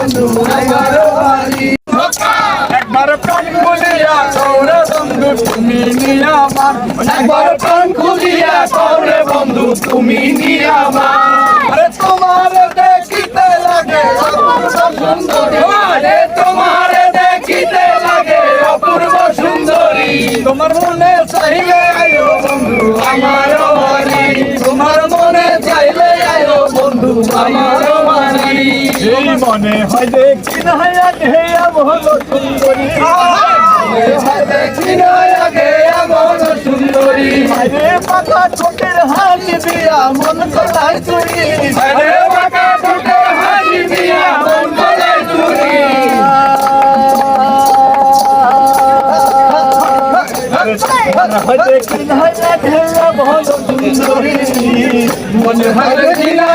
বন্ধু আমার বাড়ি। একবার প্রাণ খুলিয়া কওরে বন্ধু তুমি নিয়ে আমার, একবার প্রাণ খুলিয়া কওরে বন্ধু তুমি নিয়ে আমার। আরে তোমার দেখিতে লাগে অপূর্ব সুন্দরী, আরে তোমার দেখিতে লাগে অপূর্ব সুন্দরী। তোমার মনে চাইলে আয়ো বন্ধু আমার বাড়ি, তোমার মনে চাইলে আয়ো বন্ধু আমার বাড়ি। এই মনে হয় দেখি না আগে এমন সুন্দরী, দেখি না আগে এমন সুন্দরী। আরে পাকা ঠোঁটের হাসি দিয়া মন গলায় চুরি, আরে পাকা ঠোঁটের হাসি দিয়া মন গলায় চুরি। দেখি না আগে এমন সুন্দরী, মনে হয় দেখি না